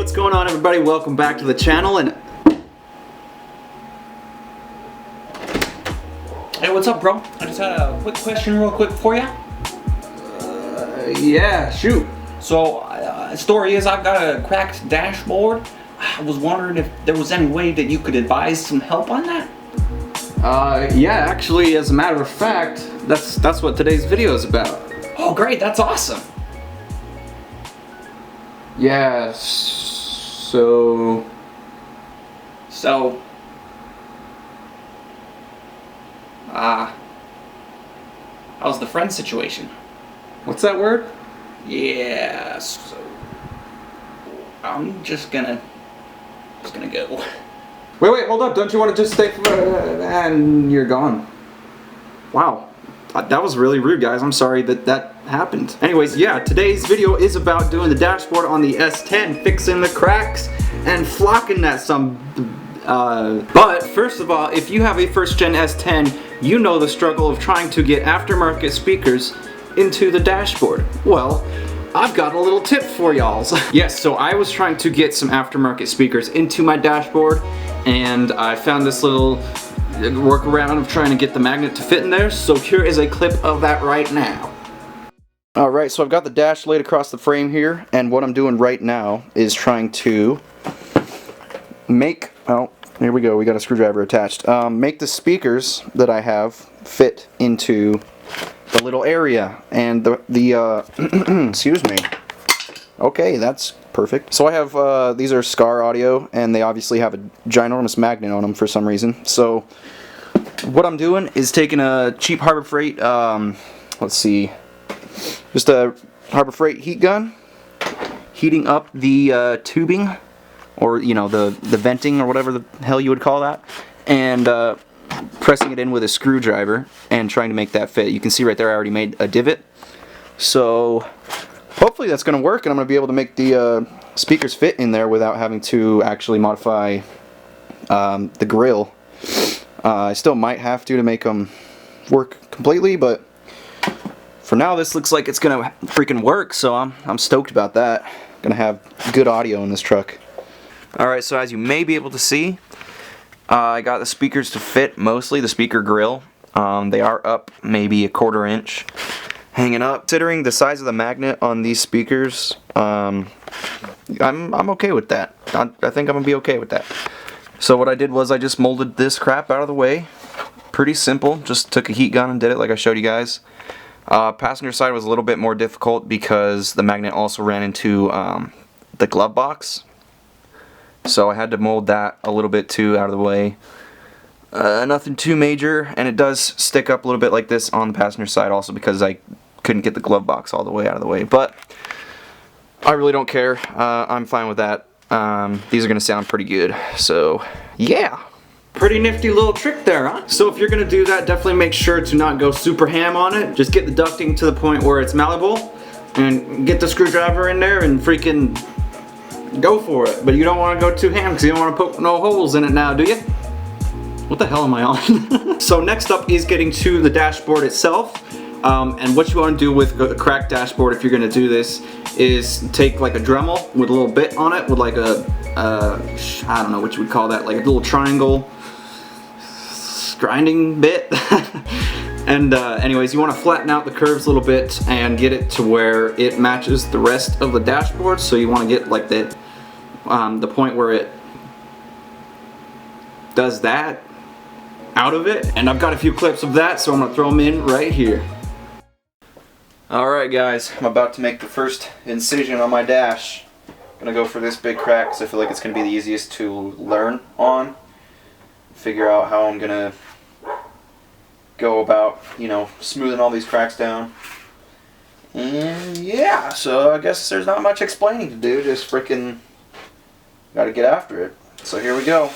what's going on, everybody? Welcome back to the channel. And hey, what's up, bro? I just had a quick question real quick for you. Yeah, shoot. So, story is I've got a cracked dashboard. I was wondering if there was any way that you could advise some help on that? Yeah, actually, as a matter of fact, that's what today's video is about. Oh, great, that's awesome. Yeah, so... How's the friend situation? What's that word? Yeah, so... I'm just gonna go. Wait, hold up. Don't you want to just stay and you're gone. Wow. That was really rude, guys. I'm sorry that happened. Anyways, yeah, today's video is about doing the dashboard on the S10, fixing the cracks and flocking that some... But first of all, if you have a first gen S10, you know the struggle of trying to get aftermarket speakers into the dashboard. Well, I've got a little tip for y'all. Yes, so I was trying to get some aftermarket speakers into my dashboard, and I found this little workaround of trying to get the magnet to fit in there, so here is a clip of that right now. Alright, so I've got the dash laid across the frame here, and what I'm doing right now is trying to make, oh, here we go, we got a screwdriver attached, make the speakers that I have fit into the little area, and the excuse me. Okay, that's perfect. So I have, these are Scar Audio, and they obviously have a ginormous magnet on them for some reason. So what I'm doing is taking a cheap Harbor Freight, let's see, just a Harbor Freight heat gun, heating up the tubing, or you know, the venting or whatever the hell you would call that, and pressing it in with a screwdriver and trying to make that fit. You can see right there I already made a divot. So hopefully that's going to work, and I'm going to be able to make the speakers fit in there without having to actually modify the grill. I still might have to make them work completely, but for now this looks like it's going to freaking work, so I'm stoked about that. Going to have good audio in this truck. Alright, so as you may be able to see, I got the speakers to fit mostly, the speaker grill. They are up maybe 1/4 inch hanging up. Considering the size of the magnet on these speakers, I'm okay with that. I think I'm gonna be okay with that. So what I did was I just molded this crap out of the way. Pretty simple, just took a heat gun and did it like I showed you guys. Passenger side was a little bit more difficult because the magnet also ran into the glove box. So I had to mold that a little bit too out of the way. Nothing too major, and it does stick up a little bit like this on the passenger side also because I couldn't get the glove box all the way out of the way. But I really don't care. I'm fine with that. These are going to sound pretty good. So yeah. Pretty nifty little trick there, huh? So if you're going to do that, definitely make sure to not go super ham on it. Just get the ducting to the point where it's malleable and get the screwdriver in there and freaking go for it. But you don't want to go too ham because you don't want to poke no holes in it now, do you? What the hell am I on? So next up is getting to the dashboard itself. And what you want to do with a cracked dashboard, if you're going to do this, is take like a Dremel with a little bit on it, with like a, I don't know what you would call that, like a little triangle grinding bit. And anyways, you want to flatten out the curves a little bit and get it to where it matches the rest of the dashboard. So you want to get like the point where it does that out of it. And I've got a few clips of that, so I'm going to throw them in right here. Alright guys, I'm about to make the first incision on my dash. I'm going to go for this big crack because I feel like it's going to be the easiest to learn on. Figure out how I'm going to go about, you know, smoothing all these cracks down. And yeah, so I guess there's not much explaining to do, just freaking gotta get after it. So here we go.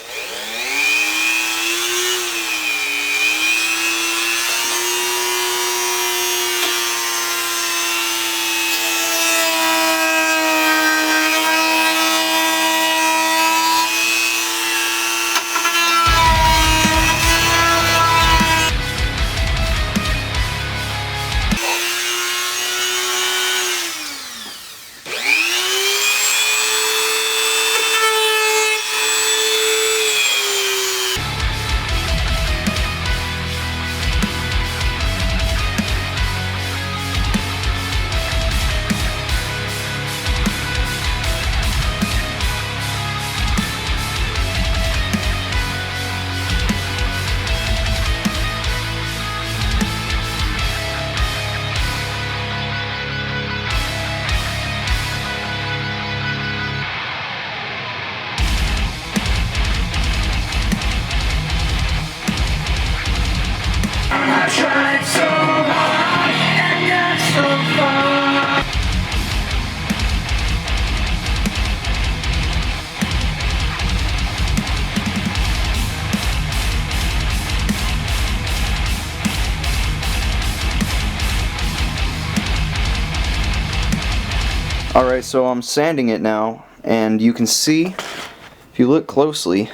Alright, so I'm sanding it now, and you can see, if you look closely,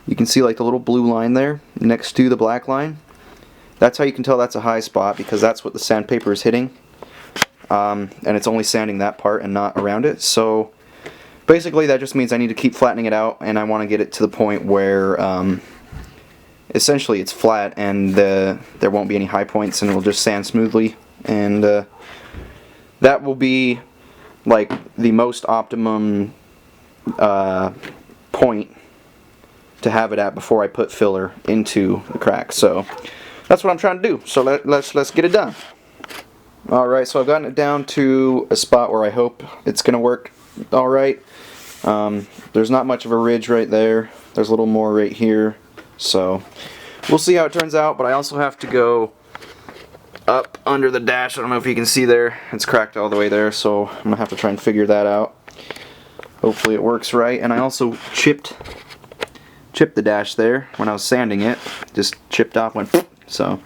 you can see like the little blue line there next to the black line. That's how you can tell that's a high spot, because that's what the sandpaper is hitting. And it's only sanding that part and not around it. So basically that just means I need to keep flattening it out, and I want to get it to the point where essentially it's flat and there won't be any high points, and it will just sand smoothly. And that will be like the most optimum point to have it at before I put filler into the crack. So that's what I'm trying to do. So let's get it done. Alright, so I've gotten it down to a spot where I hope it's gonna work alright. There's not much of a ridge right there. There's a little more right here. So we'll see how it turns out, but I also have to go up under the dash. I don't know if you can see there. It's cracked all the way there, so I'm gonna have to try and figure that out. Hopefully it works right. And I also chipped the dash there when I was sanding it. Just chipped off, went so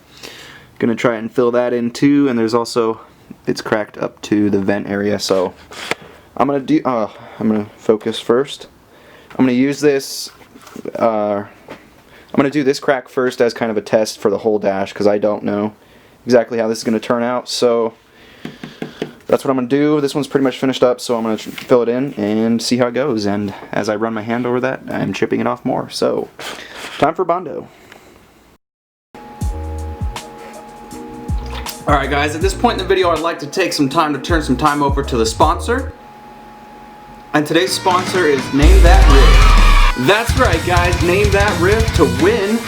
gonna try and fill that in too. And there's also, it's cracked up to the vent area, so I'm gonna focus first. I'm gonna use this I'm gonna do this crack first as kind of a test for the whole dash, because I don't know exactly how this is gonna turn out. So that's what I'm gonna do. This one's pretty much finished up, so I'm gonna fill it in and see how it goes. And as I run my hand over that, I'm chipping it off more. So time for Bondo. Alright guys, at this point in the video I'd like to take some time to turn some time over to the sponsor. And today's sponsor is Name That Riff. That's right guys, Name That Riff to win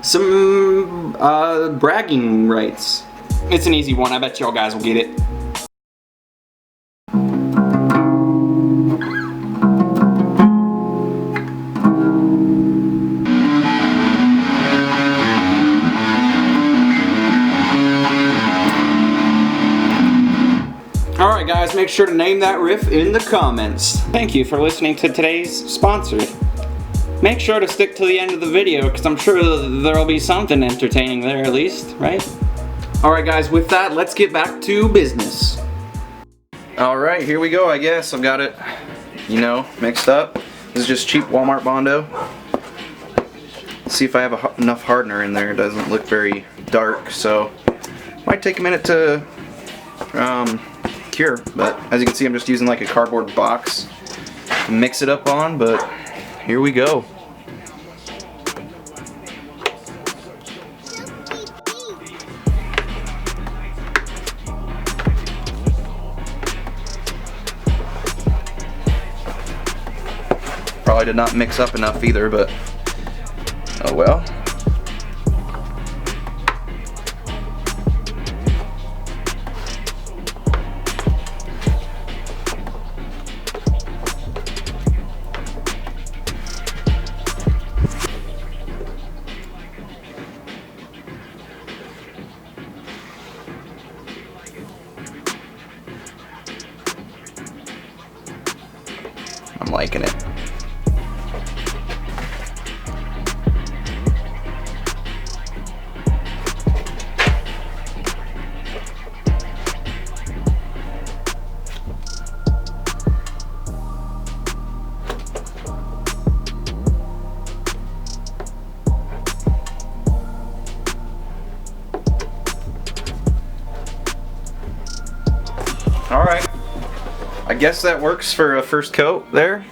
some bragging rights. It's an easy one, I bet y'all guys will get it. Alright guys, make sure to name that riff in the comments. Thank you for listening to today's sponsor. Make sure to stick to the end of the video, because I'm sure there'll be something entertaining there at least, right? Alright guys, with that, let's get back to business. Alright, here we go, I guess. I've got it, you know, mixed up. This is just cheap Walmart Bondo. Let's see if I have enough hardener in there. It doesn't look very dark, so might take a minute to cure, but as you can see I'm just using like a cardboard box to mix it up on, but here we go. Probably did not mix up enough either, but oh well. I'm liking it. Alright, I guess that works for a first coat there.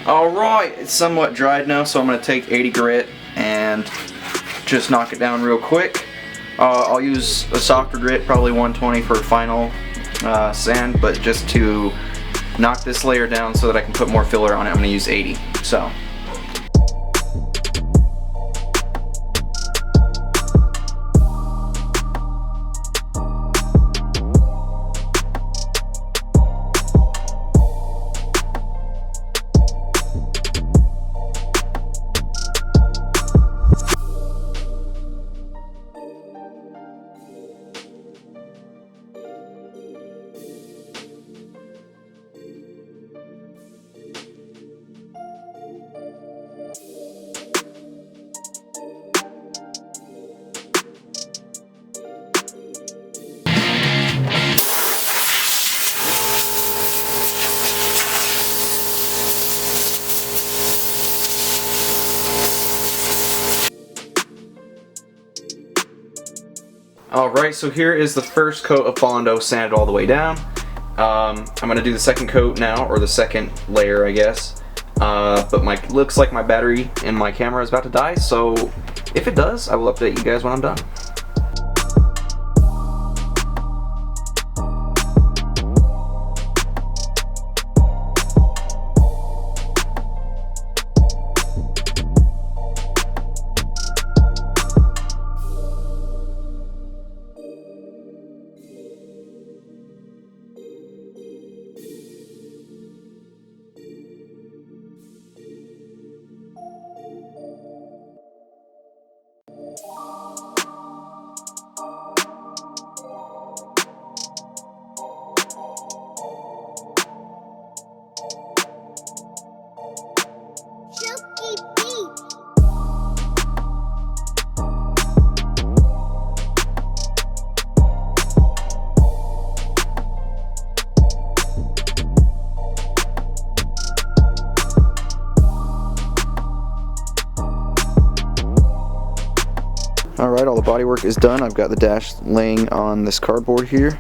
Alright, it's somewhat dried now, so I'm going to take 80 grit and just knock it down real quick. I'll use a softer grit, probably 120 for final sand, but just to knock this layer down so that I can put more filler on it, I'm going to use 80. So. Alright, so here is the first coat of Bondo sanded all the way down. I'm gonna do the second coat now, or the second layer, I guess. But looks like my battery in my camera is about to die, so if it does, I will update you guys when I'm done. Alright, all the bodywork is done. I've got the dash laying on this cardboard here.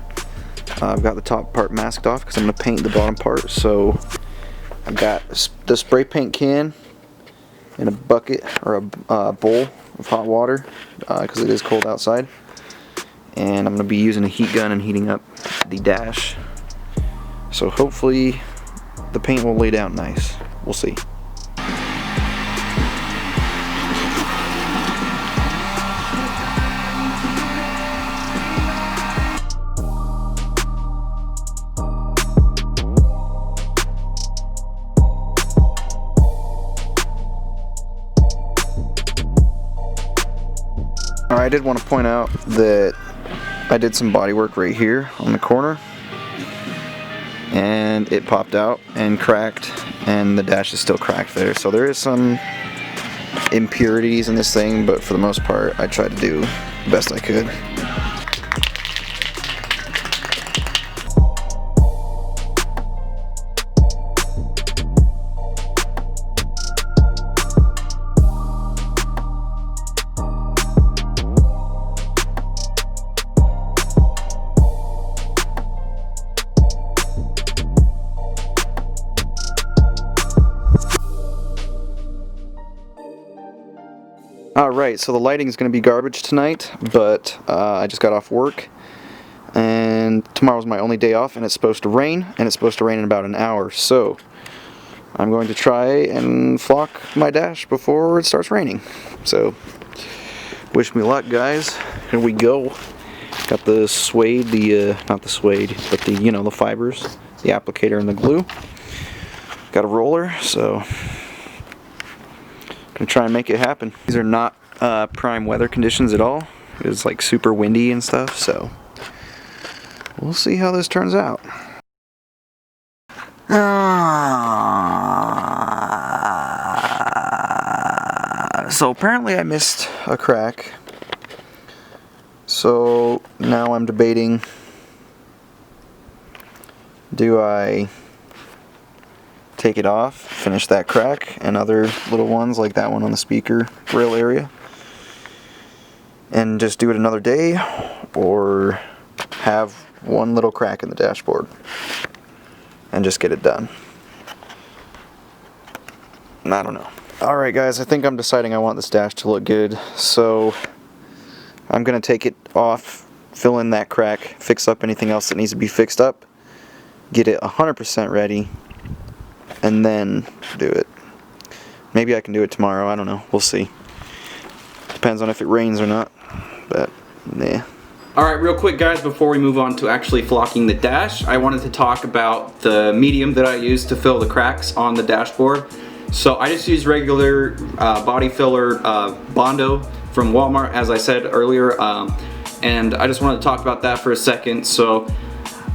I've got the top part masked off because I'm going to paint the bottom part. So I've got the spray paint can in a bucket or a bowl of hot water because it is cold outside. And I'm going to be using a heat gun and heating up the dash. So hopefully the paint will lay down nice. We'll see. I did want to point out that I did some body work right here on the corner and it popped out and cracked, and the dash is still cracked there, so there is some impurities in this thing, but for the most part I tried to do the best I could. Alright, so the lighting is going to be garbage tonight, but I just got off work, and tomorrow's my only day off, and it's supposed to rain, and it's supposed to rain in about an hour, so I'm going to try and flock my dash before it starts raining. So, wish me luck, guys. Here we go. Got the suede, not the suede, but the, you know, the fibers, the applicator and the glue. Got a roller, so gonna try and make it happen. These are not prime weather conditions at all. It's like super windy and stuff, so we'll see how this turns out. So apparently I missed a crack. So now I'm debating, do I take it off, finish that crack and other little ones like that one on the speaker grill area, and just do it another day, or have one little crack in the dashboard and just get it done. I don't know. Alright guys, I think I'm deciding I want this dash to look good, so I'm gonna take it off, fill in that crack, fix up anything else that needs to be fixed up, get it 100% ready, and then do it. Maybe I can do it tomorrow, I don't know, we'll see. Depends on if it rains or not, but yeah. Alright, real quick guys, before we move on to actually flocking the dash, I wanted to talk about the medium that I use to fill the cracks on the dashboard. So I just use regular body filler Bondo from Walmart, as I said earlier, and I just wanted to talk about that for a second. So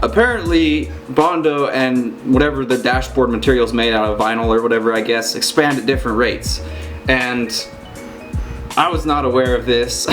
apparently Bondo and whatever the dashboard material is made out of, vinyl or whatever, I guess, expand at different rates, and I was not aware of this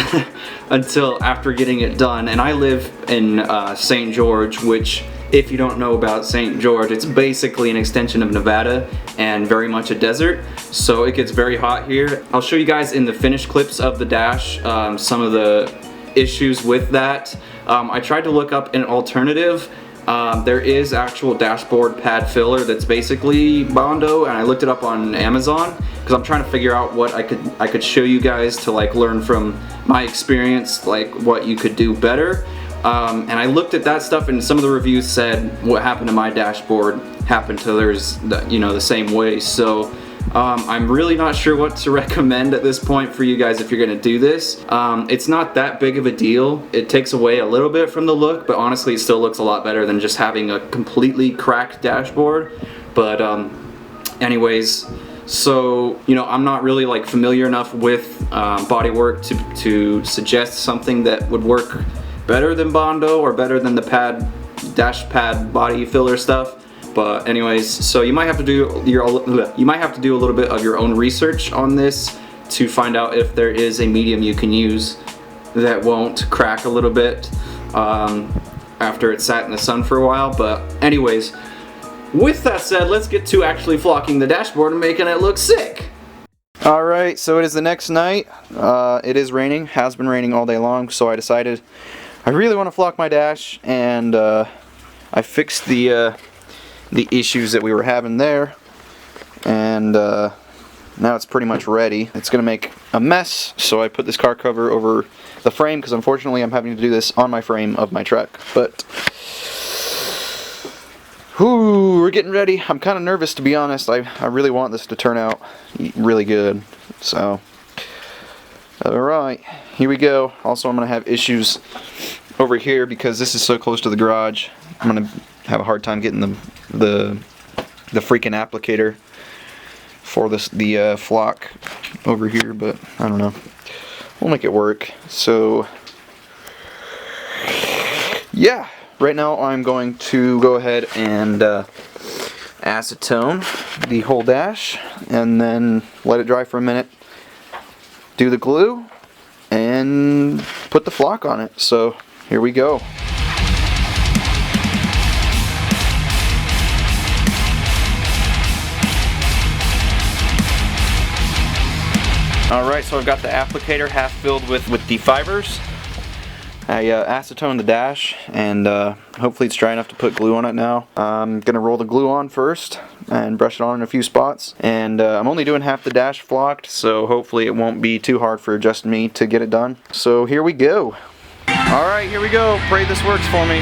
until after getting it done. And I live in St. George, which, if you don't know about St. George, it's basically an extension of Nevada and very much a desert, so it gets very hot here. I'll show you guys in the finished clips of the dash some of the issues with that. I tried to look up an alternative. There is actual dashboard pad filler that's basically Bondo, and I looked it up on Amazon because I'm trying to figure out what I could show you guys to like learn from my experience, like what you could do better. And I looked at that stuff, and some of the reviews said what happened to my dashboard happened to theirs, you know, the same way. So I'm really not sure what to recommend at this point for you guys if you're gonna do this. It's not that big of a deal. It takes away a little bit from the look, but honestly it still looks a lot better than just having a completely cracked dashboard. But anyways, so you know, I'm not really like familiar enough with bodywork to suggest something that would work better than Bondo or better than the dash pad body filler stuff. But anyways, so you might have to do a little bit of your own research on this to find out if there is a medium you can use that won't crack a little bit after it's sat in the sun for a while. But anyways, with that said, let's get to actually flocking the dashboard and making it look sick. Alright, so it is the next night. It is raining, has been raining all day long, so I decided I really want to flock my dash, and I fixed the issues that we were having there, and now it's pretty much ready. It's gonna make a mess, so I put this car cover over the frame because unfortunately I'm having to do this on my frame of my truck. But whoo, we're getting ready. I'm kind of nervous, to be honest. I really want this to turn out really good. So alright, here we go. Also, I'm gonna have issues over here because this is so close to the garage. I'm gonna have a hard time getting the freaking applicator for the flock over here, but I don't know. We'll make it work. So yeah, right now I'm going to go ahead and acetone the whole dash and then let it dry for a minute, do the glue, and put the flock on it. So here we go. Alright, so I've got the applicator half filled with the fibers. I acetone the dash, and hopefully it's dry enough to put glue on it now. I'm going to roll the glue on first and brush it on in a few spots. And I'm only doing half the dash flocked, so hopefully it won't be too hard for just me to get it done. So here we go. Alright, here we go. Pray this works for me.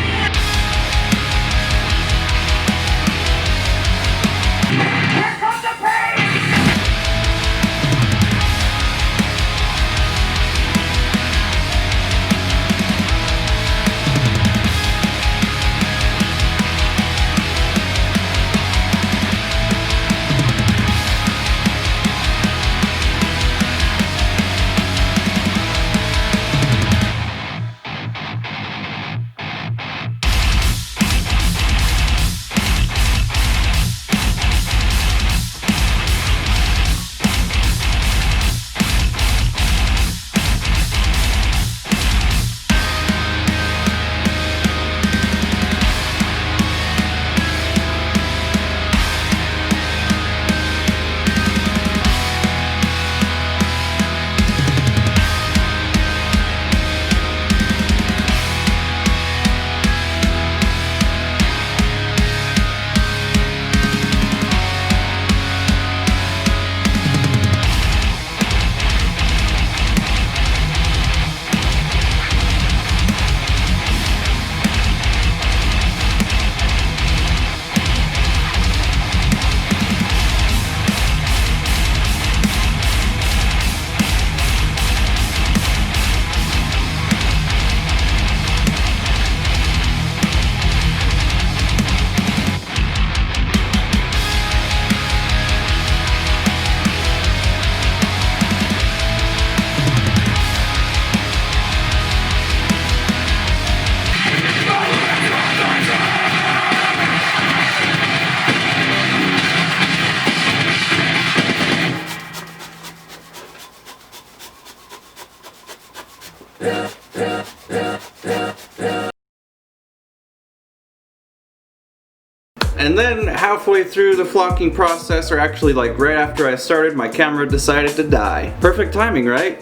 And then halfway through the flocking process, or actually like right after I started, my camera decided to die. Perfect timing, right?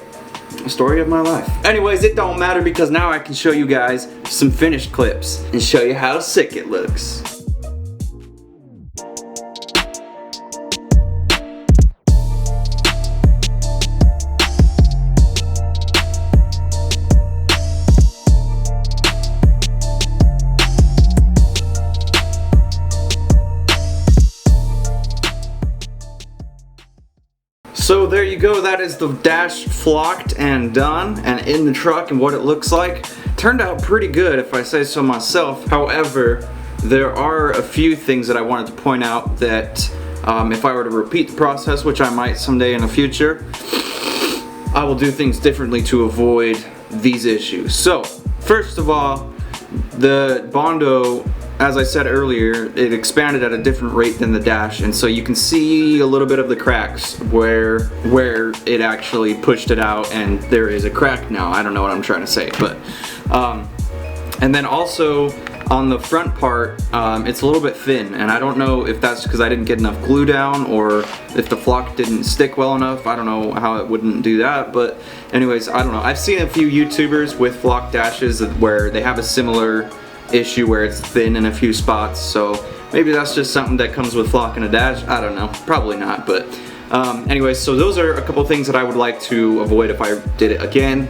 story of my life. Anyways, it don't matter because now I can show you guys some finished clips and show you how sick it looks. So there you go, that is the dash flocked and done and in the truck and what it looks like. Turned out pretty good if I say so myself. However, there are a few things that I wanted to point out that if I were to repeat the process, which I might someday in the future, I will do things differently to avoid these issues. So, first of all, the Bondo, as I said earlier, it expanded at a different rate than the dash, and so you can see a little bit of the cracks where it actually pushed it out, and there is a crack now. I don't know what I'm trying to say, but and then also on the front part, it's a little bit thin, and I don't know if that's because I didn't get enough glue down or if the flock didn't stick well enough. I don't know how it wouldn't do that, but anyways, I don't know. I've seen a few YouTubers with flock dashes where they have a similar issue where it's thin in a few spots, so maybe that's just something that comes with flock and a dash. I don't know, probably not, but anyways, so those are a couple things that I would like to avoid if I did it again.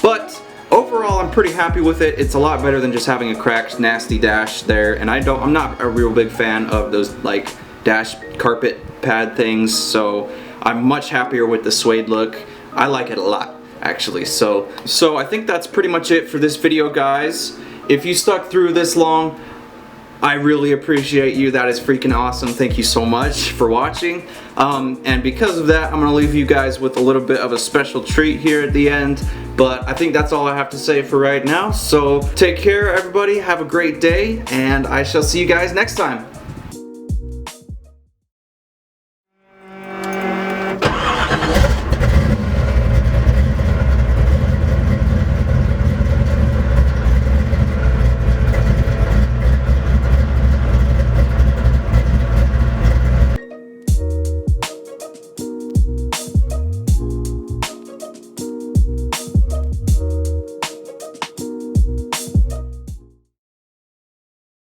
But overall, I'm pretty happy with it. It's a lot better than just having a cracked, nasty dash there, and I'm not a real big fan of those like dash carpet pad things, so I'm much happier with the suede look. I like it a lot, actually. So I think that's pretty much it for this video, guys. If you stuck through this long, I really appreciate you. That is freaking awesome. Thank you so much for watching. And because of that, I'm going to leave you guys with a little bit of a special treat here at the end. But I think that's all I have to say for right now. So take care, everybody. Have a great day, and I shall see you guys next time.